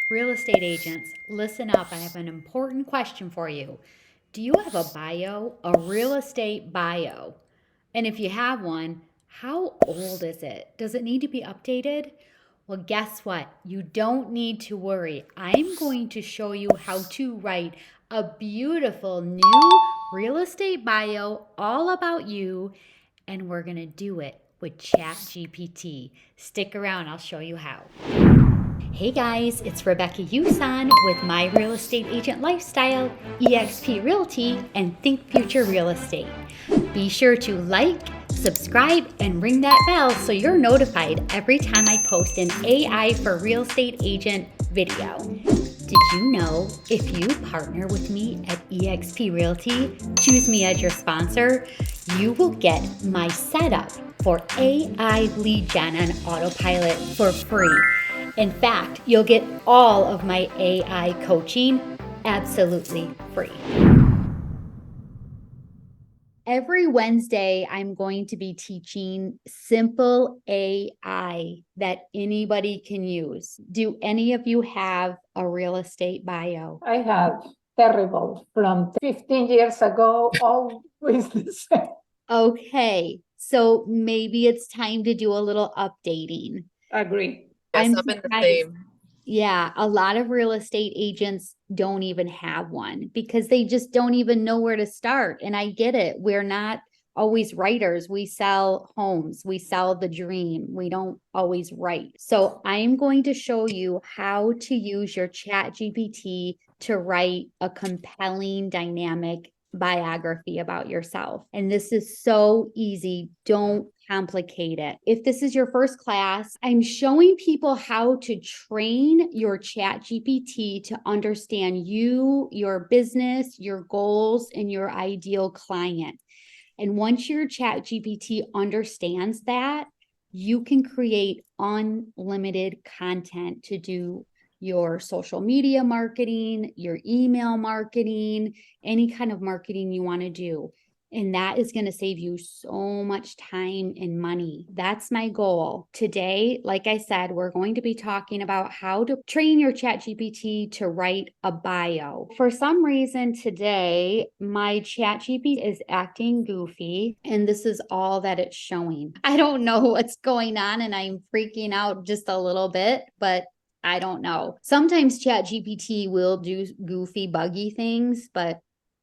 Real estate agents, listen up. I have an important question for you. Do you have a bio, a real estate bio? And if you have one, how old is it? Does it need to be updated? Well, guess what? You don't need to worry. I'm going to show you how to write a beautiful new real estate bio all about you, and we're going to do it with ChatGPT. Stick around, I'll show you how. Hey guys, it's Rebecca Yusan with My Real Estate Agent Lifestyle, eXp Realty, and Think Future Real Estate. Be sure to like, subscribe, and ring that bell so you're notified every time I post an AI for Real Estate Agent video. Did you know if you partner with me at eXp Realty, choose me as your sponsor, you will get my setup for AI lead gen on autopilot for free. In fact, you'll get all of my AI coaching absolutely free. Every Wednesday, I'm going to be teaching simple AI that anybody can use. Do any of you have a real estate bio? I have terrible from 15 years ago, always the same. Okay, so maybe it's time to do a little updating. Agree. Yes, I'm I'm in the surprised. same. Yeah, a lot of real estate agents don't even have one because they just don't even know where to start. And I get it. We're not always writers. We sell homes, we sell the dream. We don't always write. So I'm going to show you how to use your ChatGPT to write a compelling, dynamic biography about yourself. And this is so easy. Don't complicate it. If this is your first class, I'm showing people how to train your ChatGPT to understand you, your business, your goals, and your ideal client. And once your ChatGPT understands that, you can create unlimited content to do your social media marketing, your email marketing, any kind of marketing you want to do. And that is going to save you so much time and money. That's my goal. Today, like I said, we're going to be talking about how to train your ChatGPT to write a bio. For some reason today, my ChatGPT is acting goofy, and this is all that it's showing. I don't know what's going on, and I'm freaking out just a little bit, but I don't know. Sometimes ChatGPT will do goofy, buggy things, but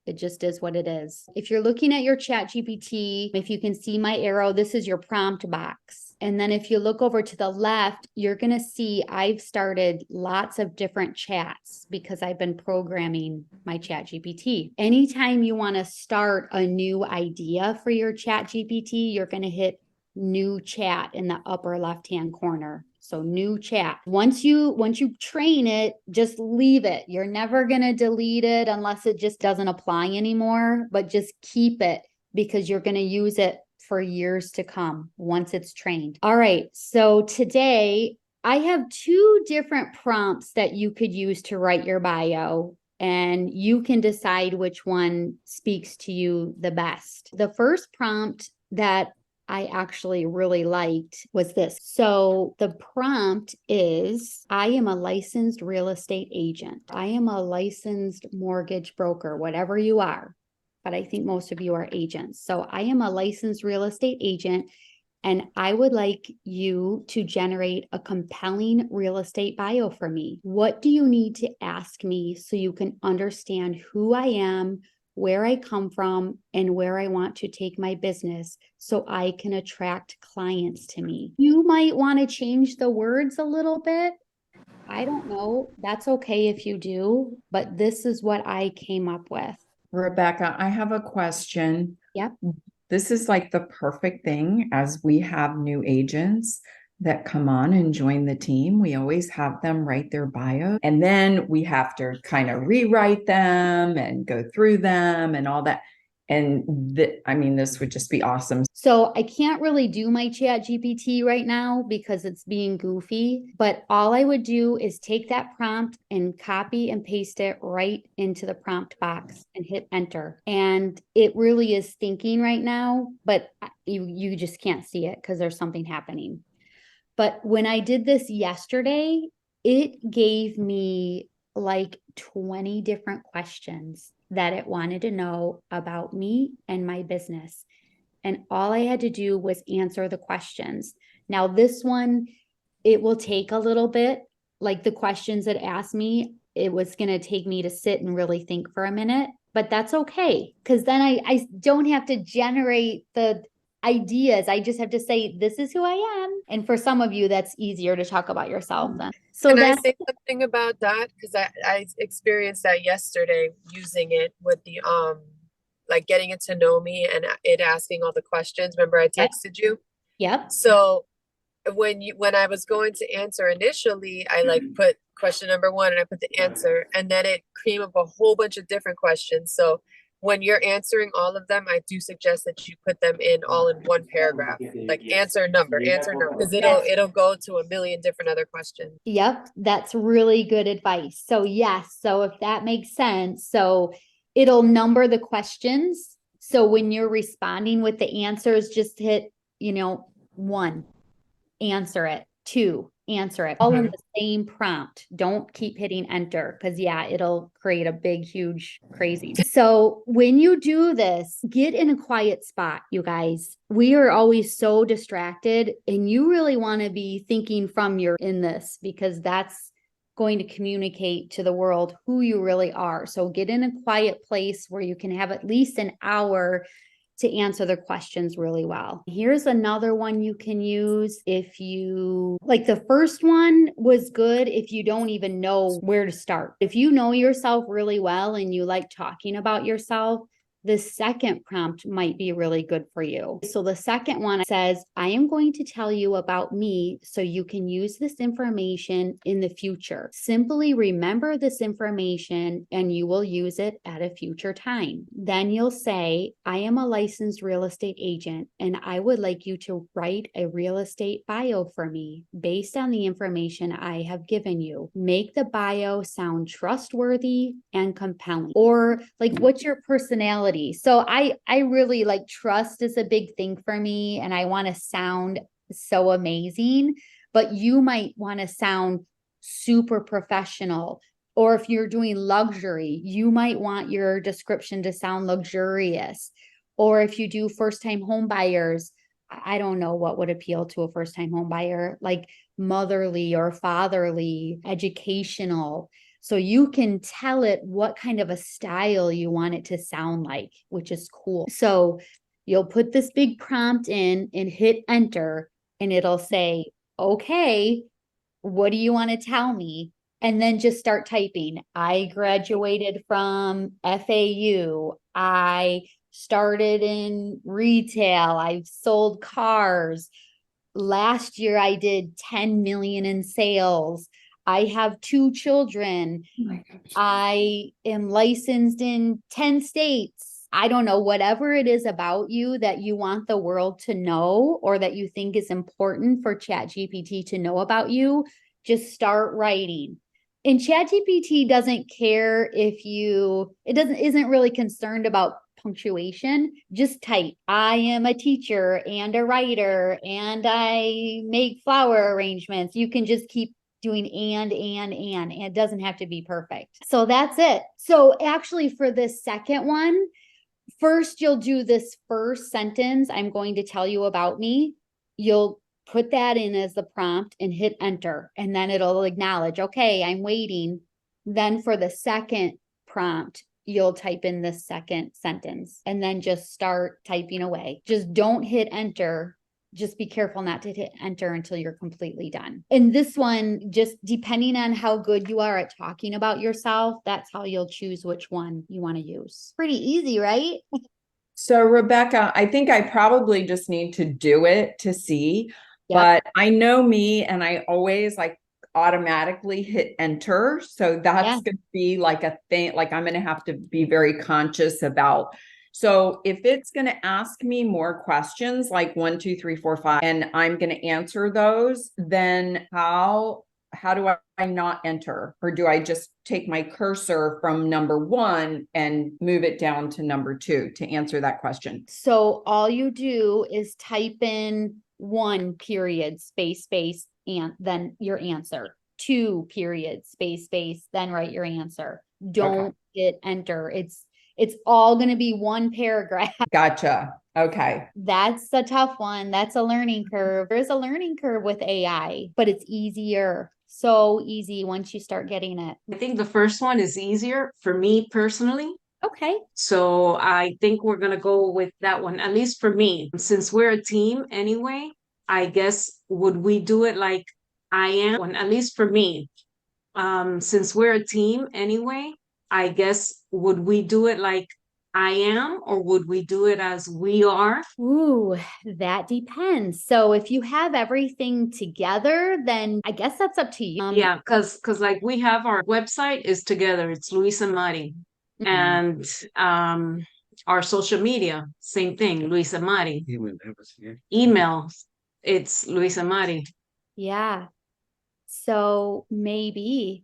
it just is what it is. If you're looking at your ChatGPT, if you can see my arrow, this is your prompt box. And then if you look over to the left, you're going to see I've started lots of different chats because I've been programming my ChatGPT. Anytime you want to start a new idea for your ChatGPT, you're going to hit new chat in the upper left-hand corner. So new chat. Once you train it, just leave it. You're never going to delete it unless it just doesn't apply anymore, but just keep it because you're going to use it for years to come once it's trained. All right. So today I have two different prompts that you could use to write your bio, and you can decide which one speaks to you the best. The first prompt that I actually really liked was this. So the prompt is, I am a licensed real estate agent. I am a licensed mortgage broker, whatever you are. But I think most of you are agents. So I am a licensed real estate agent, and I would like you to generate a compelling real estate bio for me. What do you need to ask me so you can understand who I am, where I come from, and where I want to take my business so I can attract clients to me? You might want to change the words a little bit. I don't know. That's okay if you do, but this is what I came up with. Rebecca, I have a question. Yep. This is like the perfect thing as we have new agents that come on and join the team. We always have them write their bio, and then we have to kind of rewrite them and go through them and all that. And this would just be awesome. So I can't really do my ChatGPT right now because it's being goofy, but all I would do is take that prompt and copy and paste it right into the prompt box and hit enter. And it really is thinking right now, but you just can't see it because there's something happening. But when I did this yesterday, it gave me like 20 different questions that it wanted to know about me and my business. And all I had to do was answer the questions. Now, this one, it will take a little bit. Like the questions it asked me, it was going to take me to sit and really think for a minute, but that's okay. Because then I don't have to generate the ideas. I just have to say, this is who I am. And for some of you, that's easier to talk about yourself then. So Can I that's say something about that? Because I experienced that yesterday using it with the like getting it to know me and it asking all the questions. Remember I Yep. texted you? Yep. So when I was going to answer initially, I like put question number 1 and I put the answer, and then it came up a whole bunch of different questions. So when you're answering all of them, I do suggest that you put them in all in one paragraph, like answer number, because it'll go to a million different other questions. Yep, that's really good advice. So yes, so if that makes sense, so it'll number the questions. So when you're responding with the answers, just hit, 1, answer it, 2, answer it, all in the same prompt. Don't keep hitting enter because it'll create a big, huge, crazy. So when you do this, get in a quiet spot, you guys. We are always so distracted, and you really want to be thinking from your in this, because that's going to communicate to the world who you really are. So get in a quiet place where you can have at least an hour to answer the questions really well. Here's another one you can use if you like. The first one was good if you don't even know where to start. If you know yourself really well and you like talking about yourself, the second prompt might be really good for you. So the second one says, I am going to tell you about me so you can use this information in the future. Simply remember this information and you will use it at a future time. Then you'll say, I am a licensed real estate agent and I would like you to write a real estate bio for me based on the information I have given you. Make the bio sound trustworthy and compelling. Or like, what's your personality? So I really like trust is a big thing for me, and I want to sound so amazing, but you might want to sound super professional. Or if you're doing luxury, you might want your description to sound luxurious. Or if you do first-time home buyers, I don't know what would appeal to a first-time home buyer, like motherly or fatherly, educational. So you can tell it what kind of a style you want it to sound like, which is cool. So you'll put this big prompt in and hit enter, and it'll say, okay, what do you want to tell me? And then just start typing. I graduated from FAU. I started in retail. I've sold cars. Last year I did 10 million in sales. I have 2 children. Oh my gosh. I am licensed in 10 states. I don't know, whatever it is about you that you want the world to know or that you think is important for ChatGPT to know about you, just start writing. And ChatGPT doesn't care if isn't really concerned about punctuation. Just type, I am a teacher and a writer and I make flower arrangements. You can just keep doing and it doesn't have to be perfect. So that's it. So actually for this second one, first you'll do this first sentence, I'm going to tell you about me. You'll put that in as the prompt and hit enter, and then it'll acknowledge, okay, I'm waiting. Then for the second prompt, you'll type in the second sentence and then just start typing away. Just don't hit enter. Just be careful not to hit enter until you're completely done. And this one, just depending on how good you are at talking about yourself, that's how you'll choose which one you want to use. Pretty easy, right? So Rebecca, I think I probably just need to do it to see, but I know me and I always like automatically hit enter. So that's going to be like a thing, like I'm going to have to be very conscious about. So if it's going to ask me more questions, like 1, 2, 3, 4, 5, and I'm going to answer those, then how do I not enter? Or do I just take my cursor from number 1 and move it down to number 2 to answer that question? So all you do is type in 1 period, space, and then your answer. 2 periods, space, then write your answer. Don't hit enter. It's all going to be one paragraph. Gotcha. Okay. That's a tough one. That's a learning curve. There's a learning curve with AI, but it's easier. So easy once you start getting it. I think the first one is easier for me personally. Okay. So I think we're gonna go with that one, at least for me. Since we're a team anyway, I guess would we do it like I am? At least for me. Since we're a team anyway, I guess would we do it like I am, or would we do it as we are? Ooh, that depends. So if you have everything together, then I guess that's up to you. Yeah, because like we have our website is together. It's Luis and Mari. And our social media, same thing, Luis and Mari. Email, it's Luis and Mari. Yeah. So maybe,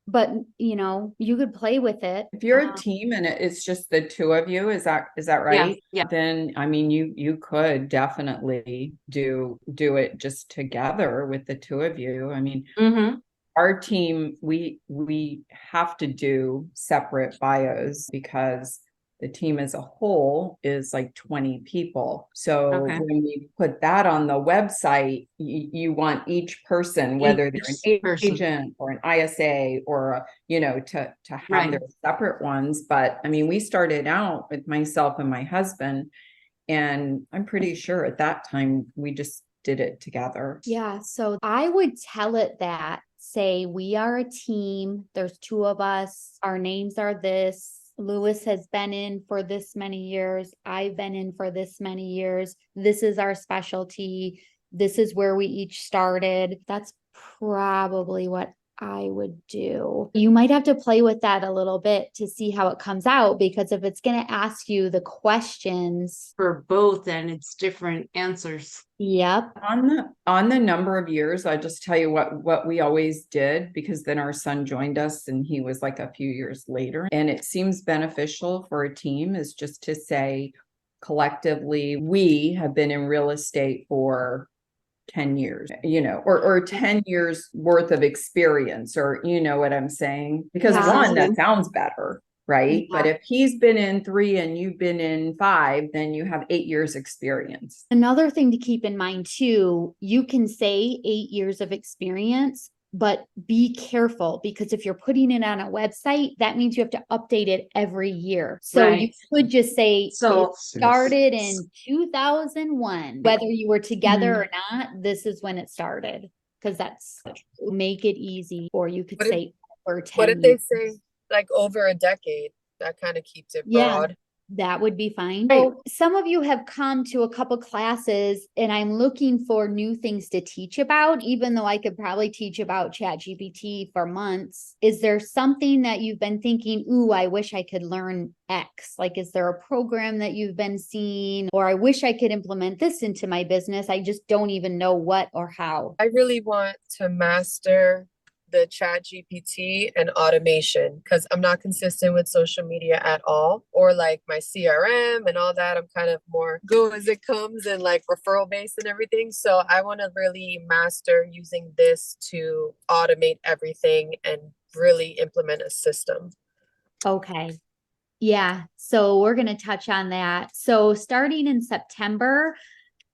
but you could play with it. If you're a team and it's just the two of you, is that right? Yeah. Then I mean you could definitely do it just together with the two of you. I mean, our team, we have to do separate bios because the team as a whole is like 20 people. So when we put that on the website, you want each person, whether they're an agent or an ISA or, to have their separate ones. But I mean, we started out with myself and my husband, and I'm pretty sure at that time we just did it together. Yeah. So I would tell it that, say, we are a team. There's 2 of us. Our names are this. Lewis has been in for this many years. I've been in for this many years. This is our specialty. This is where we each started. That's probably what I would do. You might have to play with that a little bit to see how it comes out, because if it's going to ask you the questions for both, then it's different answers. Yep. On the number of years, I just tell you what we always did, because then our son joined us and he was like a few years later. And it seems beneficial for a team is just to say collectively, we have been in real estate for 10 years, or 10 years worth of experience, or you know what I'm saying? Because one, that sounds better, right? But if he's been in 3 and you've been in 5, then you have 8 years experience. Another thing to keep in mind too, you can say 8 years of experience, but be careful, because if you're putting it on a website, that means you have to update it every year. So you could just say it started in 2001, whether you were together or not, this is when it started, because that's make it easy. Or you could say over 10 What if they say like over a decade? That kind of keeps it broad. That would be fine. So some of you have come to a couple classes and I'm looking for new things to teach about, even though I could probably teach about ChatGPT for months. Is there something that you've been thinking, ooh, I wish I could learn X? Like, is there a program that you've been seeing, or I wish I could implement this into my business? I just don't even know what or how. I really want to master the ChatGPT and automation, because I'm not consistent with social media at all, or like my CRM and all that. I'm kind of more go as it comes and like referral based and everything. So I want to really master using this to automate everything and really implement a system. Okay. Yeah. So we're going to touch on that. So starting in September,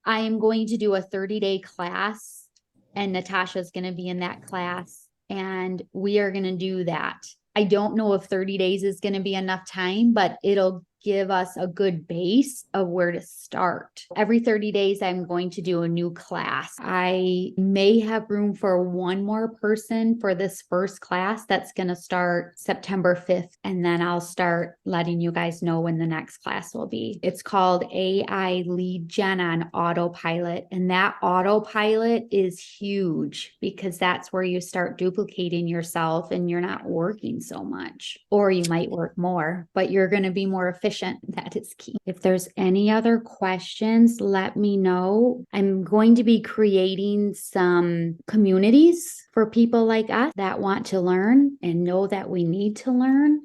I am going to do a 30-day class, and Natasha's going to be in that class. And we are going to do that. I don't know if 30 days is going to be enough time, but it'll give us a good base of where to start. Every 30 days, I'm going to do a new class. I may have room for one more person for this first class that's going to start September 5th. And then I'll start letting you guys know when the next class will be. It's called AI Lead Gen on Autopilot. And that autopilot is huge, because that's where you start duplicating yourself and you're not working so much, or you might work more, but you're going to be more efficient. That is key. If there's any other questions, let me know. I'm going to be creating some communities for people like us that want to learn and know that we need to learn,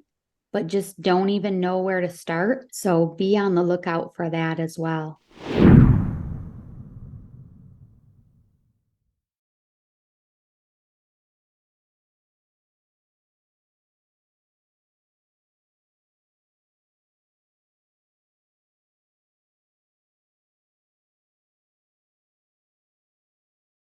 but just don't even know where to start. So be on the lookout for that as well.